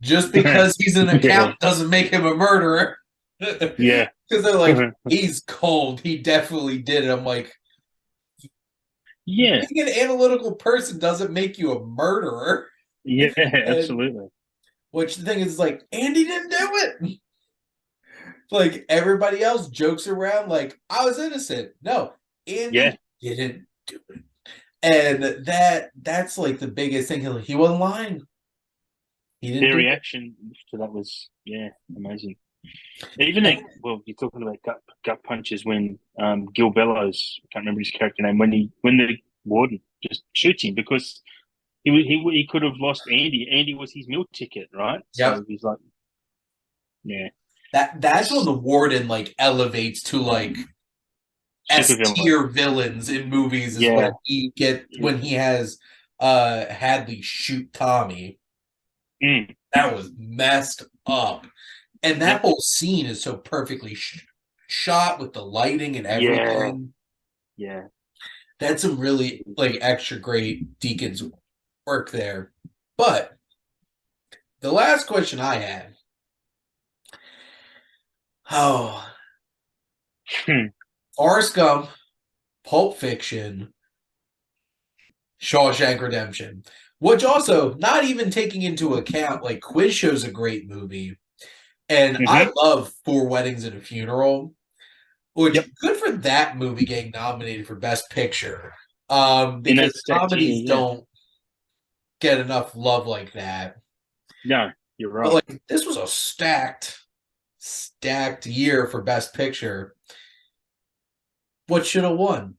Just because he's an Yeah, account doesn't make him a murderer. yeah, Because they're like, he's cold. He definitely did it. I'm like, yeah, being an analytical person doesn't make you a murderer. yeah, And absolutely. which the thing is, like, Andy didn't do it. Like everybody else jokes around, like I was innocent. No, Yeah, Andy didn't do it, and that's like the biggest thing. He wasn't lying. He didn't their do it. reaction to that was yeah, amazing. Even like, well, you're talking about gut punches when Gil Bellows, I can't remember his character name, when the warden just shoots him because he could have lost Andy. Andy was his meal ticket, right? Yep. So he's like, yeah, That's when it's the warden like elevates to like super S villain. tier villains in movies is Yeah, when he has Hadley shoot Tommy. mm, That was messed up. And that yep, whole scene is so perfectly shot with the lighting and yeah, everything. yeah. That's some really like extra great Deacon's work there. But the last question I had, oh, Hmm. Forrest Gump, Pulp Fiction, Shawshank Redemption, which also not even taking into account like Quiz Show's a great movie, and I Mm-hmm. love Four Weddings and a Funeral, which Yep. good for that movie getting nominated for Best Picture, In because that comedies year, yeah. don't get enough love like that. No, you're But right. like this was a stacked year for Best Picture. What should have won?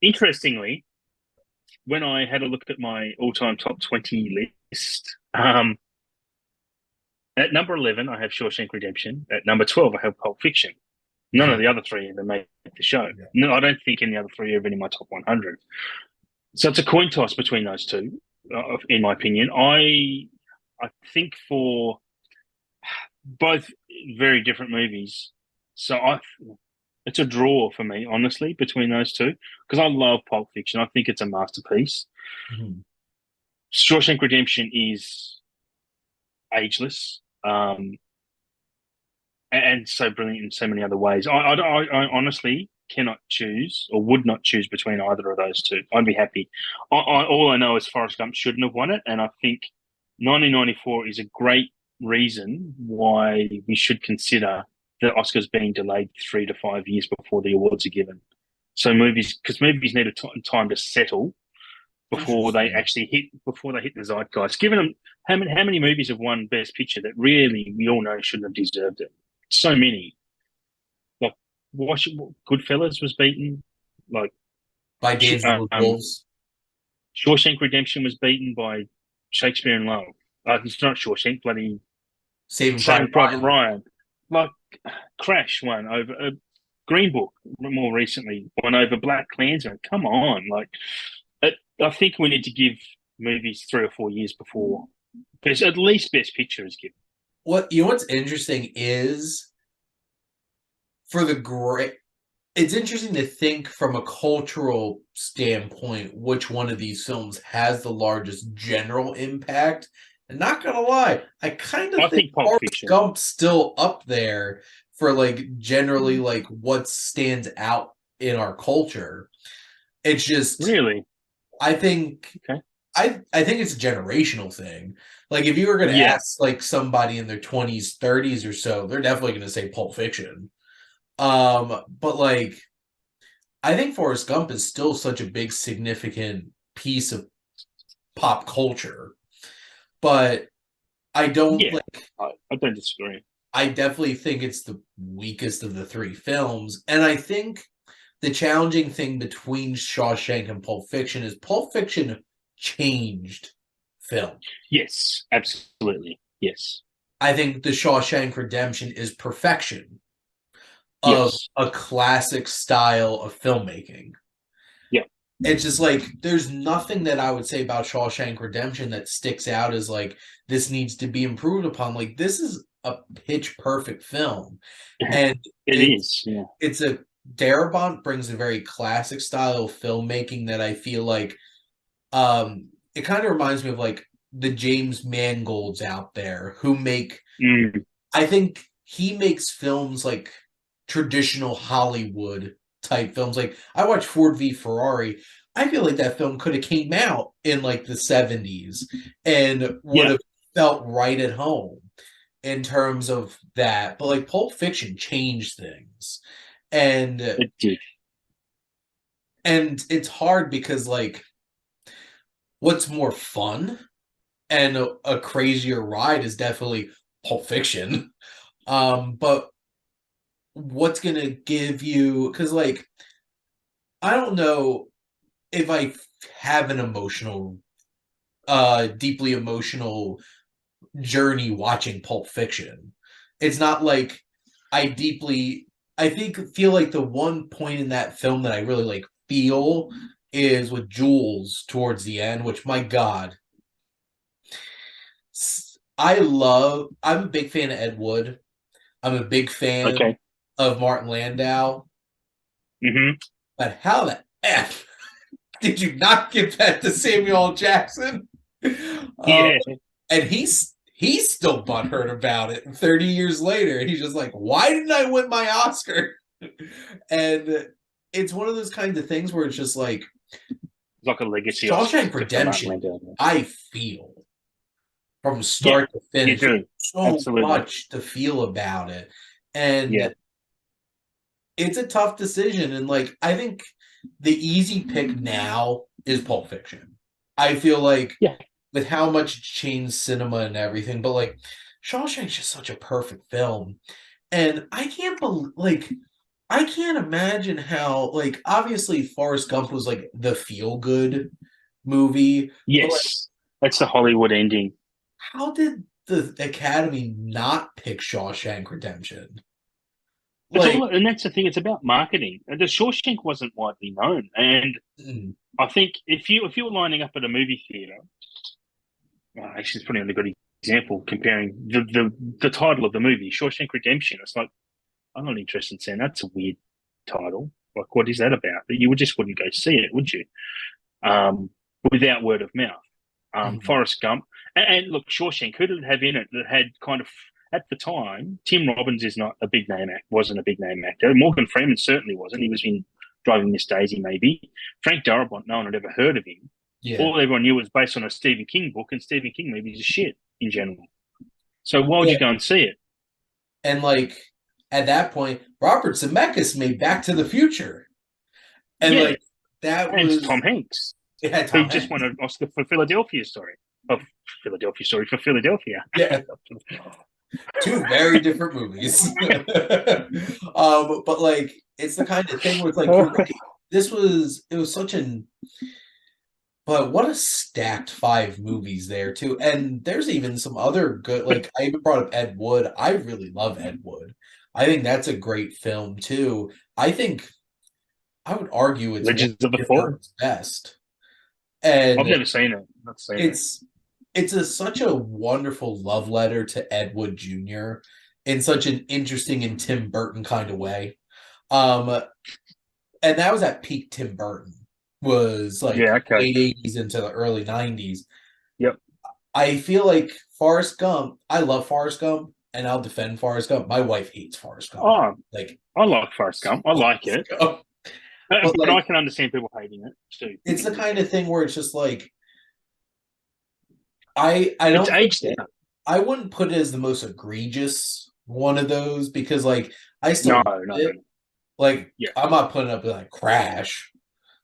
Interestingly, when I had a look at my all-time top 20 list, at number 11, I have Shawshank Redemption. At number 12, I have Pulp Fiction. None of the other three ever made the show. Yeah. No, I don't think any other three are even in my top 100. So it's a coin toss between those two, in my opinion. I think for both very different movies, so it's a draw for me, honestly, between those two because I love Pulp Fiction. I think it's a masterpiece. Mhm. Shawshank Redemption is ageless. and so brilliant in so many other ways. I honestly cannot choose or would not choose between either of those two. I'd be happy. All I know is Forrest Gump shouldn't have won it, and I think 1994 is a great reason why we should consider the Oscars being delayed 3 to 5 years before the awards are given. So because movies need time to settle before they Interesting. actually hit the zeitgeist. Given them how many movies have won Best Picture that really we all know shouldn't have deserved it. So many. Like Goodfellas was beaten. Like By Dances with um, Wolves. Shawshank Redemption was beaten by Shakespeare in Love. It's not Shawshank, bloody Saving Private Saving Private Ryan. Ryan. Like Crash won over Green Book more recently won over Black Klansman. Come on, I think we need to give movies 3 or 4 years before at least Best Picture is given. What's interesting is for the great. It's interesting to think from a cultural standpoint which one of these films has the largest general impact. And not gonna lie, I kind of I think think Pulp Forrest Fiction. Gump's still up there for like generally like what stands out in our culture. It's just Really? I think Okay. I think it's a generational thing. Like if you were gonna Yeah. ask like somebody in their 20s, 30s or so, they're definitely gonna say Pulp Fiction. But like I think Forrest Gump is still such a big, significant piece of pop culture, but I don't Yeah. like. I don't disagree. I definitely think it's the weakest of the three films, and I think the challenging thing between Shawshank and Pulp Fiction is Pulp Fiction changed film. Yes, absolutely. Yes. I think the Shawshank Redemption is perfection of Yes. a classic style of filmmaking. Yeah. It's just like there's nothing that I would say about Shawshank Redemption that sticks out as like this needs to be improved upon. Like this is a pitch perfect film, and It it's is. Yeah. it's a Darabont brings a very classic style of filmmaking that I feel like it kind of reminds me of like the James Mangolds out there who make Mm. I think he makes films like traditional Hollywood type films. Like I watched Ford v Ferrari. I feel like that film could have came out in like the 70s and would Yeah. have felt right at home in terms of that. But like Pulp Fiction changed things. And It did. and it's hard because like what's more fun and a crazier ride is definitely Pulp Fiction. But what's gonna give you because like I don't know if I have an emotional deeply emotional journey watching Pulp Fiction. It's not like I deeply I think feel like the one point in that film that I really like feel is with Jules towards the end, which my God. I'm a big fan of Ed Wood. I'm a big fan Okay. of Martin Landau. Hmm. But how the F did you not give that to Samuel L. Jackson? Um, Yeah. and he's still butthurt about it. 30 years later, he's just like, why didn't I win my Oscar? And it's one of those kinds of things where it's just like It's like a legacy Oscar Shawshank for Martin Redemption, Landau. I feel from Yeah, start to you finish do. so Absolutely. much to feel about it. Yeah. And it's a tough decision. And like I think the easy pick now is Pulp Fiction. I feel like Yeah. with how much it's changed cinema and everything, but like Shawshank's just such a perfect film. And I can't believe like I can't imagine how like obviously Forrest Gump was like the feel good movie, but like Yes. That's the Hollywood ending. how did the Academy not pick Shawshank Redemption? Like And that's the thing. It's about marketing. And the Shawshank wasn't widely known, and mm, I think if you were lining up at a movie theater, actually, it's probably a good example comparing the title of the movie, Shawshank Redemption. It's like I'm not interested in saying that's a weird title. Like, what is that about? But you just wouldn't go see it, would you? Um, Without word of mouth. mm, Forrest Gump, and look, Shawshank. Who did it have in it that had kind of at the time, Tim Robbins is not a big name act. Wasn't a big name actor. Morgan Freeman certainly wasn't. He was in Driving Miss Daisy, maybe. Frank Darabont, no one had ever heard of him. Yeah. All everyone knew was based on a Stephen King book, and Stephen King movies are shit in general. So why would Yeah. you go and see it? And like at that point, Robert Zemeckis made Back to the Future. And Yeah, like that and was Tom Hanks, yeah, who Tom just Hanks. won an Oscar for Philadelphia Story. Of Philadelphia Story for Philadelphia. Yeah. Two very different movies. But like it's the kind of thing where it's like you're right. It was such an but what a stacked five movies there too. And there's even some other good like I even brought up Ed Wood. I really love Ed Wood. I think that's a great film too. I think I would argue it's one Legends of the of Tim Fall. Burton's best. I've And never seen it. Not seen it. it's such a wonderful love letter to Ed Wood Jr. in such an interesting and Tim Burton kind of way. Um, and that was at peak Tim Burton, was like Yeah, okay. late 80s into the early 90s. Yep. I feel like Forrest Gump, I love Forrest Gump, and I'll defend Forrest Gump. My wife hates Forrest Gump. Oh, Like, I like Forrest Gump. I like Forrest it. Gump. But But I like, can understand people hating it too. it's the kind of thing where it's just like, I It's don't think aged out. I wouldn't put it as the most egregious one of those because like I still No, love no, no. it. Like Yeah, I'm not putting up with like Crash,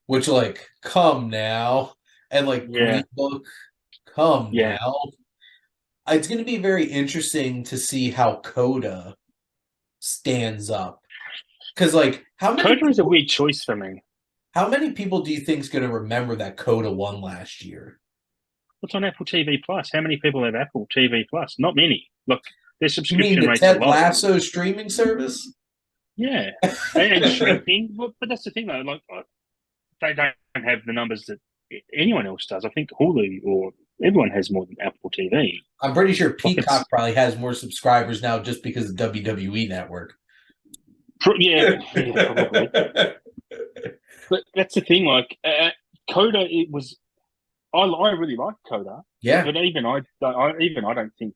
which like come now, and like yeah, Green Book, come yeah. now. It's going to be very interesting to see how Coda stands up because like Coda is a weird choice for me. how many people do you think is going to remember that Coda won last year? What's on Apple TV Plus? How many people have Apple TV Plus? Not many. Look, their You mean subscription the rates are Ted low. Lasso streaming service? Yeah, and shrinking. But that's the thing, though. Like, they don't have the numbers that anyone else does. I think Hulu or everyone has more than Apple TV. I'm pretty sure Like, it's Peacock probably has more subscribers now just because of WWE Network. yeah, yeah, probably. But that's the thing. Like, Coda, it was. I really like Coda, Yeah, but even I don't think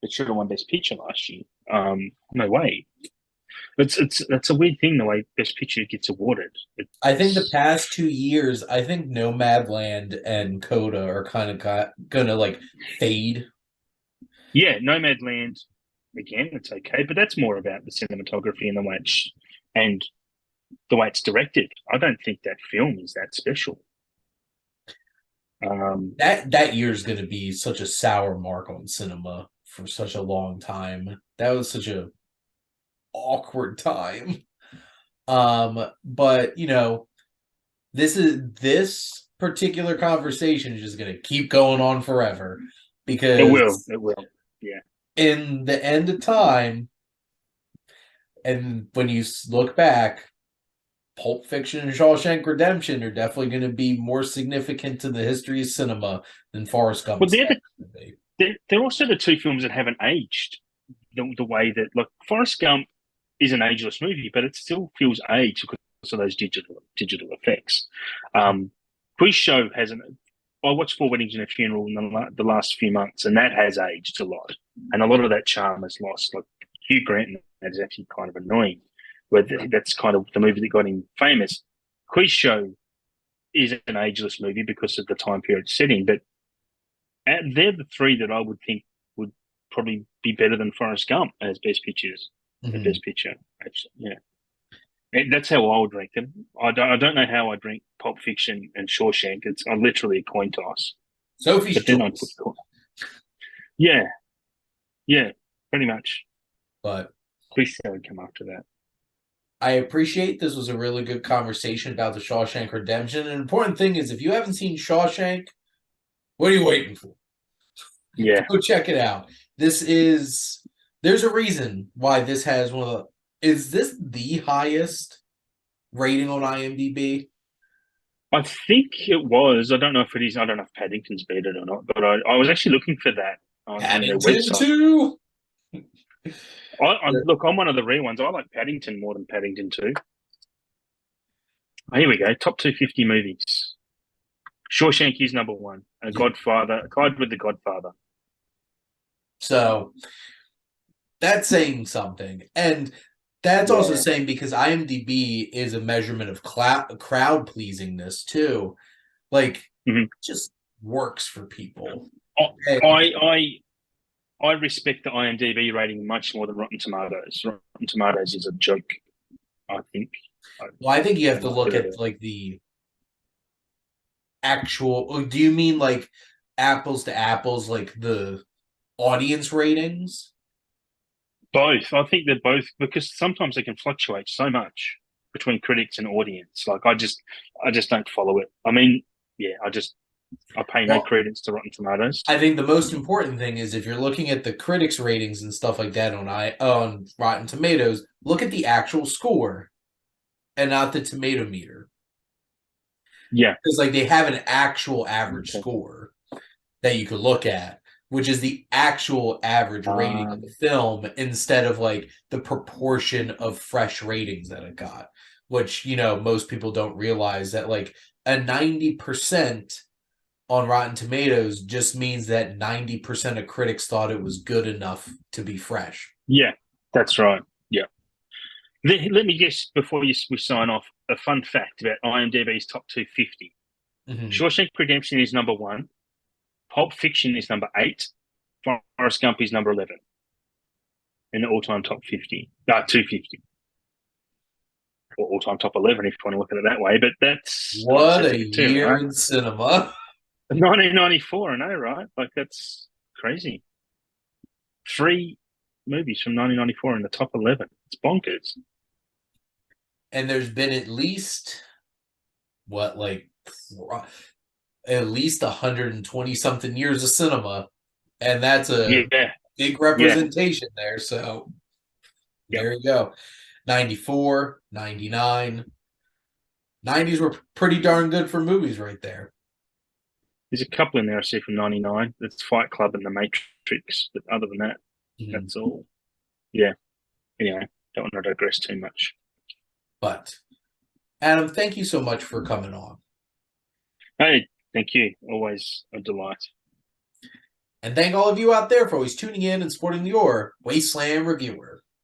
it should have won Best Picture last year. No way. It's a weird thing the way Best Picture gets awarded. I think the It's past 2 years, I think Nomadland and Coda are kind of gonna like fade. yeah, Nomadland again. It's okay, but that's more about the cinematography and and the way it's directed. I don't think that film is that special. That year is gonna be such a sour mark on cinema for such a long time. That was such a awkward time. But this particular conversation is just gonna keep going on forever It will. because It will. Yeah. in the end of time, and when you look back, Pulp Fiction and Shawshank Redemption are definitely going to be more significant to the history of cinema than Forrest Gump. Well, they're also the two films that haven't aged the way that, like, Forrest Gump is an ageless movie, but it still feels aged because of those digital effects. Quiz Show hasn't. I watched Four Weddings and a Funeral in the last few months, and that has aged a lot, and a lot of that charm has lost. Like Hugh Grant, that is actually kind of annoying. Where that's kind of the movie that got him famous. Quiz Show is an ageless movie because of the time period setting, but they're the three that I would think would probably be better than Forrest Gump as best pictures. Mm-hmm. Best picture, actually, yeah. And that's how I would rank them. I don't know how I'd rank Pulp Fiction and Shawshank. It's literally a coin toss. Sophie's But then I'd Choice. yeah, yeah, pretty much. But Quiz Show would come after that. I appreciate this was a really good conversation about the Shawshank Redemption. An important thing is if you haven't seen Shawshank, what are you waiting for? Yeah. Go check it out. There's a reason why this has one of the, is this the highest rating on IMDb? I think it was. I don't know if it is. I don't know if Paddington's beat it or not, but I was actually looking for that on their Paddington website. 2? Look, I'm one of the rare ones. I like Paddington more than Paddington 2. Oh, here we go. Top 250 movies. Shawshank is number one. A Godfather, tied with The Godfather. So That's saying something. And that's also Yeah. saying because IMDb is a measurement of crowd pleasingness too. Like, Mhm. just works for people. I, And, I respect the IMDb rating much more than Rotten Tomatoes. Rotten Tomatoes is a joke, I think. I well, I think you have don't to like look it at at all. like the actual. Do you mean like apples to apples, like the audience ratings? Both. I think they're both because sometimes they can fluctuate so much between critics and audience. Like I just don't follow it. I mean, yeah, I pay no Well, credence to Rotten Tomatoes. I think the most important thing is if you're looking at the critics' ratings and stuff like that on Rotten Tomatoes, look at the actual score and not the tomato meter. Yeah. Because like they have an actual average Okay. score that you could look at, which is the actual average rating of the Um, film instead of like the proportion of fresh ratings that it got. Which, most people don't realize that like a 90% on Rotten Tomatoes just means that 90% of critics thought it was good enough to be fresh. yeah, that's right. Yeah. Let me guess before we sign off. A fun fact about IMDb's top 250. Mhm. Shawshank Redemption is number one. Pulp Fiction is number eight. Forrest Gump is number 11 in the all-time top 50. 250. Or all-time top 11 if you want to look at it that way. But that What says a it too, year right? in cinema. 1994, I know, right? Like that's crazy. Three movies from 1994 in the top 11. It's bonkers. And there's been at least, what, like, at least 120 something years of cinema. And that's a Yeah, big yeah, representation there. So yep. there you go. 94, 99. 90s were pretty darn good for movies right there. There's a couple in there I see from '99. That's Fight Club and The Matrix. But other than that, Mhm. that's all. Yeah. Anyway, don't want to digress too much. But Adam, thank you so much for coming on. Hey, thank you. Always a delight. And thank all of you out there for always tuning in and supporting your Wasteland Reviewer.